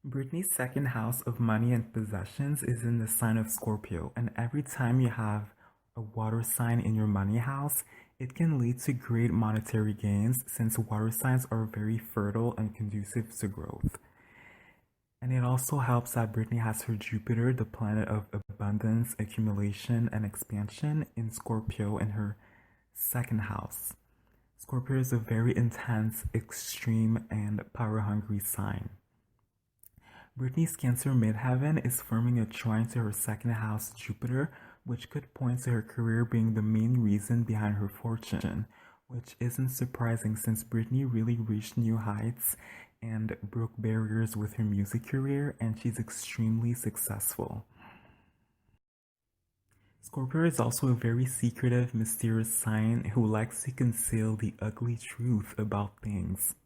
Britney's second house of money and possessions is in the sign of Scorpio, and every time you have a water sign in your money house, it can lead to great monetary gains since water signs are very fertile and conducive to growth. And it also helps that Britney has her Jupiter, the planet of abundance, accumulation, and expansion, in Scorpio in her second house. Scorpio is a very intense, extreme, and power hungry sign. Britney's Cancer midheaven is forming a trine to her second house Jupiter, which could point to her career being the main reason behind her fortune, which isn't surprising since Britney really reached new heights and broke barriers with her music career, and she's extremely successful. Scorpio is also a very secretive, mysterious sign who likes to conceal the ugly truth about things.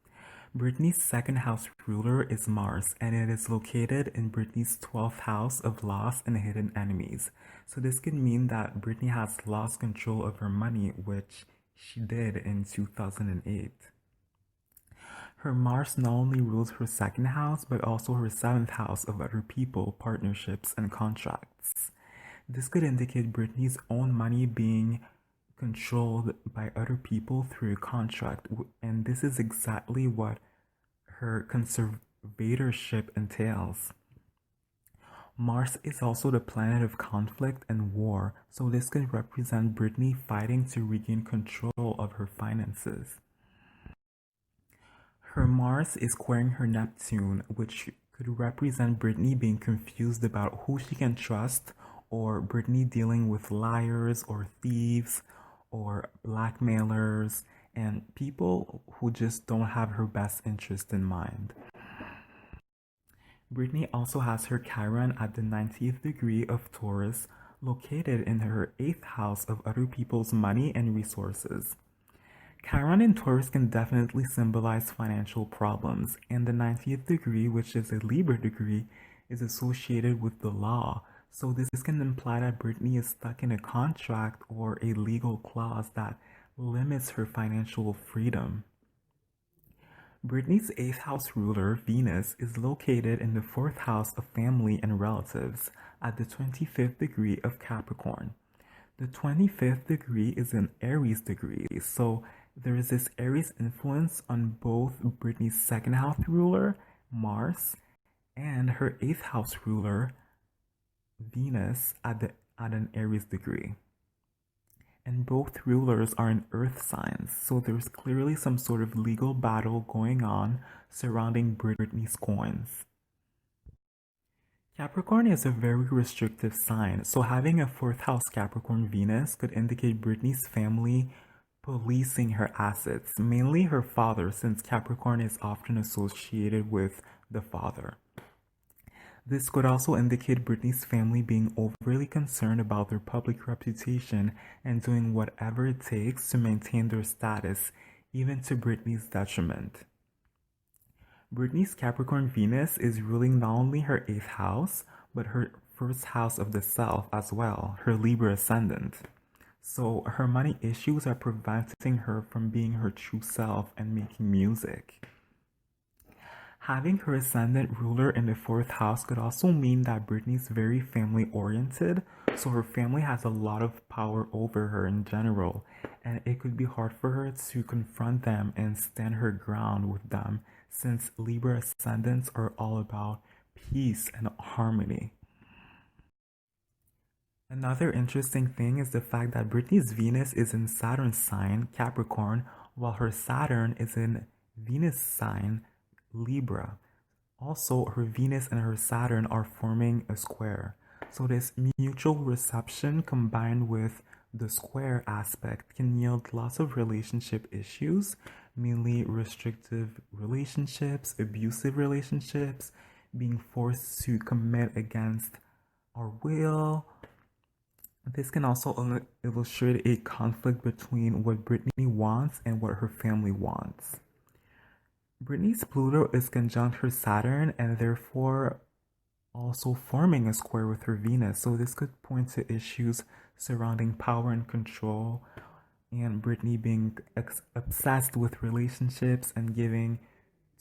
Britney's second house ruler is Mars, and it is located in Britney's 12th house of loss and hidden enemies. So this could mean that Britney has lost control of her money, which she did in 2008. Her Mars not only rules her second house, but also her seventh house of other people, partnerships, and contracts. This could indicate Britney's own money being controlled by other people through a contract, and this is exactly what her conservatorship entails. Mars is also the planet of conflict and war, so this could represent Britney fighting to regain control of her finances. Her Mars is squaring her Neptune, which could represent Britney being confused about who she can trust, or Britney dealing with liars or thieves or blackmailers and people who just don't have her best interest in mind. Britney also has her Chiron at the 90th degree of Taurus, located in her 8th house of other people's money and resources. Chiron in Taurus can definitely symbolize financial problems, and the 90th degree, which is a Libra degree, is associated with the law. So this can imply that Britney is stuck in a contract or a legal clause that limits her financial freedom. Britney's 8th house ruler, Venus, is located in the 4th house of family and relatives at the 25th degree of Capricorn. The 25th degree is an Aries degree, so there is this Aries influence on both Britney's second house ruler, Mars, and her 8th house ruler, Venus, at an Aries degree. And both rulers are in earth signs, so there's clearly some sort of legal battle going on surrounding Britney's coins. Capricorn is a very restrictive sign, so having a 4th house Capricorn Venus could indicate Britney's family policing her assets, mainly her father, since Capricorn is often associated with the father. This could also indicate Britney's family being overly concerned about their public reputation and doing whatever it takes to maintain their status, even to Britney's detriment. Britney's Capricorn Venus is ruling not only her 8th house, but her 1st house of the self as well, her Libra ascendant. So her money issues are preventing her from being her true self and making music. Having her ascendant ruler in the 4th house could also mean that Britney's very family oriented, so her family has a lot of power over her in general, and it could be hard for her to confront them and stand her ground with them, since Libra ascendants are all about peace and harmony. Another interesting thing is the fact that Britney's Venus is in Saturn's sign, Capricorn, while her Saturn is in Venus' sign, Libra. Also, her Venus and her Saturn are forming a square. So this mutual reception combined with the square aspect can yield lots of relationship issues, mainly restrictive relationships, abusive relationships, being forced to commit against our will. This can also illustrate a conflict between what Britney wants and what her family wants. Britney's Pluto is conjunct her Saturn and therefore also forming a square with her Venus, so this could point to issues surrounding power and control, and Britney being obsessed with relationships and giving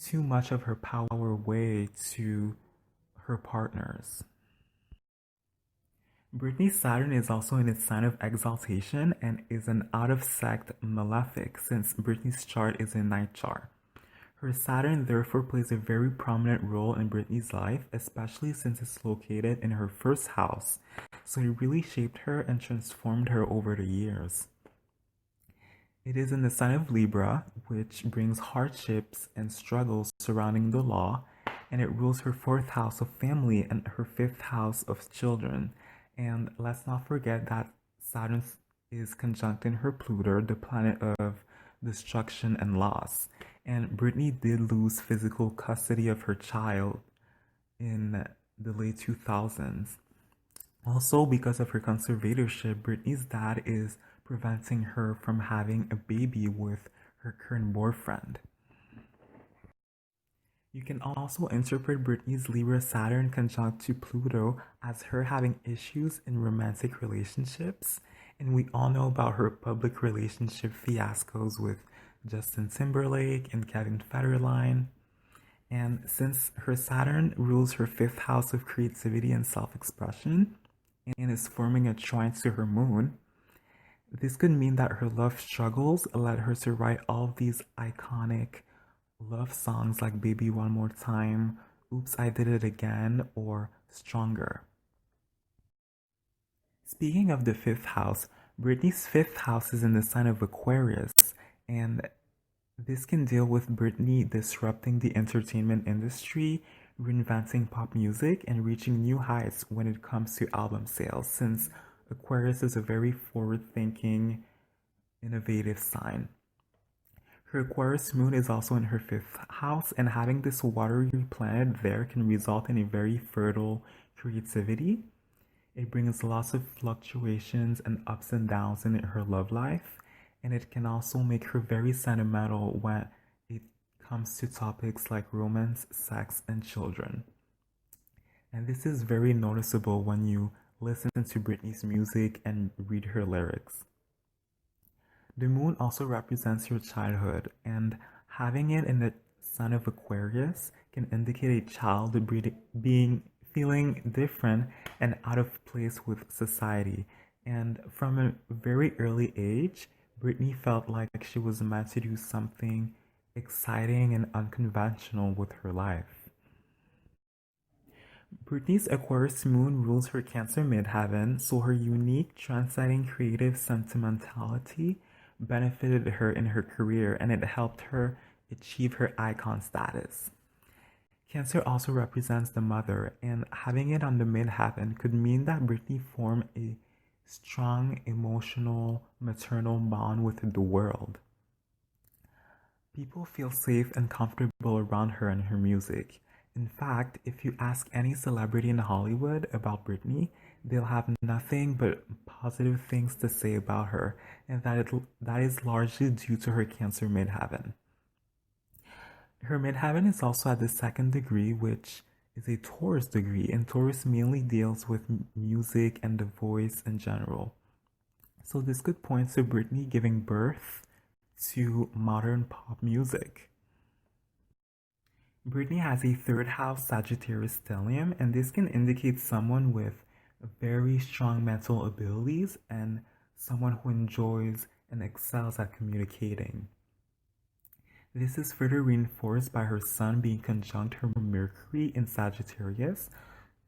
too much of her power away to her partners. Britney's Saturn is also in its sign of exaltation and is an out-of-sect malefic since Britney's chart is in ninth chart. Her Saturn therefore plays a very prominent role in Britney's life, especially since it's located in her first house, so it really shaped her and transformed her over the years. It is in the sign of Libra, which brings hardships and struggles surrounding the law, and it rules her fourth house of family and her fifth house of children. And let's not forget that Saturn is conjuncting her Pluto, the planet of destruction and loss. And Britney did lose physical custody of her child in the late 2000s. Also, because of her conservatorship, Britney's dad is preventing her from having a baby with her current boyfriend. You can also interpret Britney's Libra Saturn conjunct to Pluto as her having issues in romantic relationships, and we all know about her public relationship fiascos with Justin Timberlake and Kevin Federline. And since her Saturn rules her fifth house of creativity and self-expression and is forming a trine to her moon, this could mean that her love struggles led her to write all of these iconic love songs like Baby One More Time, Oops, I Did It Again, or Stronger. Speaking of the fifth house, Britney's fifth house is in the sign of Aquarius, and this can deal with Britney disrupting the entertainment industry, reinventing pop music, and reaching new heights when it comes to album sales, since Aquarius is a very forward-thinking, innovative sign. Her Aquarius moon is also in her fifth house, and having this watery planet there can result in a very fertile creativity. It brings lots of fluctuations and ups and downs in her love life, and it can also make her very sentimental when it comes to topics like romance, sex, and children. And this is very noticeable when you listen to Britney's music and read her lyrics. The moon also represents your childhood, and having it in the sign of Aquarius can indicate a child feeling different and out of place with society. And from a very early age, Britney felt like she was meant to do something exciting and unconventional with her life. Britney's Aquarius moon rules her Cancer midheaven, so her unique, transcending creative sentimentality benefited her in her career, and it helped her achieve her icon status. Cancer also represents the mother, and having it on the midheaven could mean that Britney formed a strong emotional maternal bond with the world. People feel safe and comfortable around her and her music. In fact, if you ask any celebrity in Hollywood about Britney, they'll have nothing but positive things to say about her, and that is largely due to her Cancer midheaven. Her midheaven is also at the second degree, which is a Taurus degree, and Taurus mainly deals with music and the voice in general. So this could point to Britney giving birth to modern pop music. Britney has a third house Sagittarius stellium, and this can indicate someone with very strong mental abilities and someone who enjoys and excels at communicating. This is further reinforced by her sun being conjunct her Mercury in Sagittarius,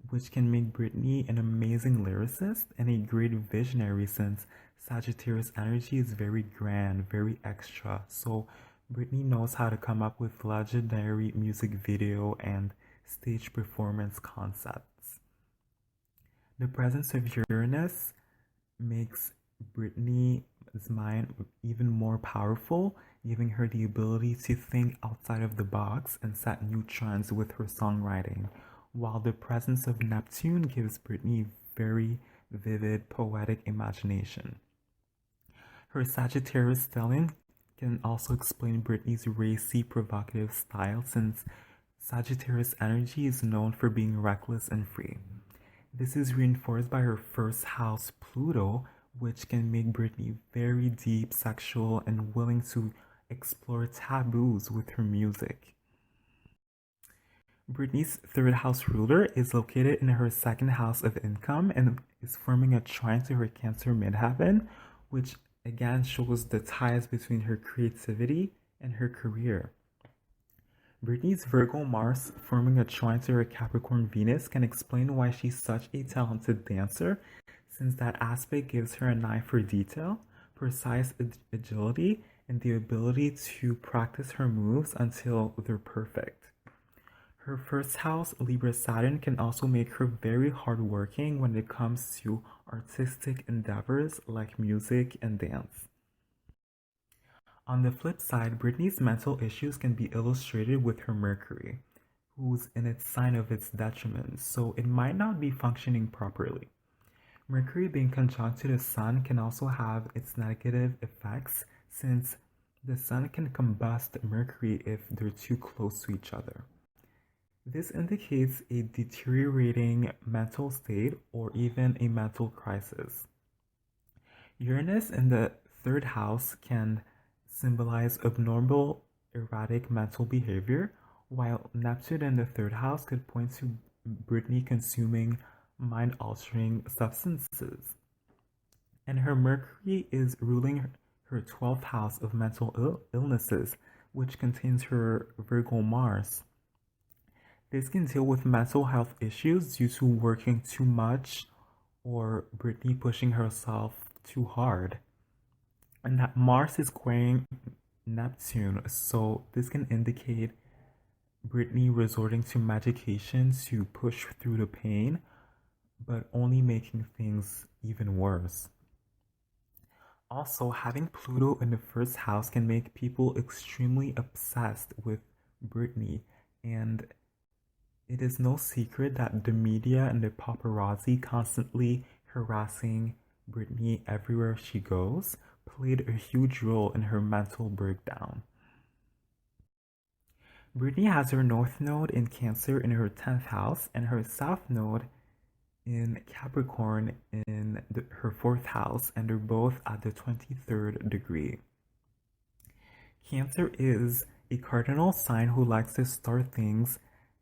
which can make Britney an amazing lyricist and a great visionary since Sagittarius energy is very grand, very extra. So Britney knows how to come up with legendary music video and stage performance concepts. The presence of Uranus makes Britney's mind even more powerful, giving her the ability to think outside of the box and set new trends with her songwriting, while the presence of Neptune gives Britney very vivid poetic imagination. Her Sagittarius stellium can also explain Britney's racy, provocative style since Sagittarius energy is known for being reckless and free. This is reinforced by her first house Pluto, which can make Britney very deep, sexual, and willing to explore taboos with her music. Britney's third house ruler is located in her second house of income and is forming a trine to her Cancer midheaven, which again shows the ties between her creativity and her career. Britney's Virgo Mars forming a trine to her Capricorn Venus can explain why she's such a talented dancer, since that aspect gives her an eye for detail, precise agility, and the ability to practice her moves until they're perfect. Her first house, Libra Saturn, can also make her very hardworking when it comes to artistic endeavors like music and dance. On the flip side, Britney's mental issues can be illustrated with her Mercury, who's in its sign of its detriment, so it might not be functioning properly. Mercury being conjunct to the Sun can also have its negative effects, since the Sun can combust Mercury if they're too close to each other. This indicates a deteriorating mental state or even a mental crisis. Uranus in the third house can symbolize abnormal, erratic mental behavior, while Neptune in the third house could point to Britney consuming mind-altering substances. And her Mercury is ruling her 12th house of mental illnesses, which contains her Virgo Mars. This can deal with mental health issues due to working too much or Britney pushing herself too hard. And that Mars is squaring Neptune, so this can indicate Britney resorting to medication to push through the pain, but only making things even worse. Also, having Pluto in the first house can make people extremely obsessed with Britney, and it is no secret that the media and the paparazzi constantly harassing Britney everywhere she goes played a huge role in her mental breakdown. Britney has her North Node in Cancer in her 10th house and her South Node in Capricorn in her 4th house, and they're both at the 23rd degree. Cancer is a cardinal sign who likes to start things,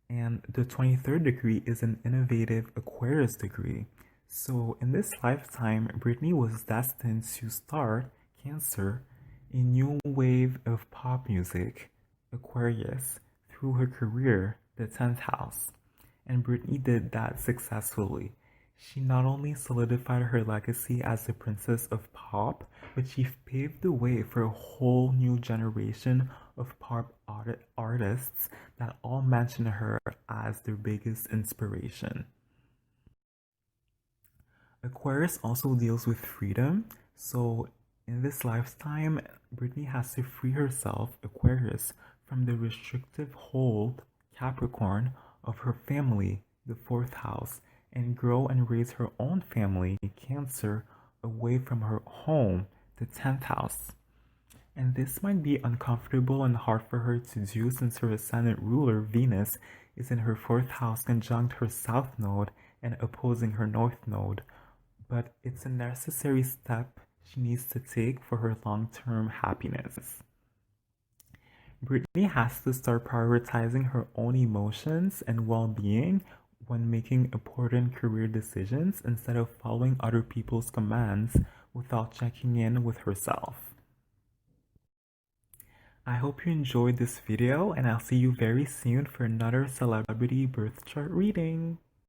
and the 23rd degree is an innovative Aquarius degree. So in this lifetime, Britney was destined to start Cancer, a new wave of pop music, Aquarius, through her career, the 10th house. And Britney did that successfully. She not only solidified her legacy as the princess of pop, but she paved the way for a whole new generation of pop artists that all mention her as their biggest inspiration. Aquarius also deals with freedom, so in this lifetime, Britney has to free herself, Aquarius, from the restrictive hold, Capricorn, of her family, the 4th house, and grow and raise her own family, Cancer, away from her home, the 10th house. And this might be uncomfortable and hard for her to do since her ascendant ruler, Venus, is in her 4th house conjunct her South Node and opposing her North Node. But it's a necessary step she needs to take for her long-term happiness. Britney has to start prioritizing her own emotions and well-being when making important career decisions instead of following other people's commands without checking in with herself. I hope you enjoyed this video, and I'll see you very soon for another celebrity birth chart reading.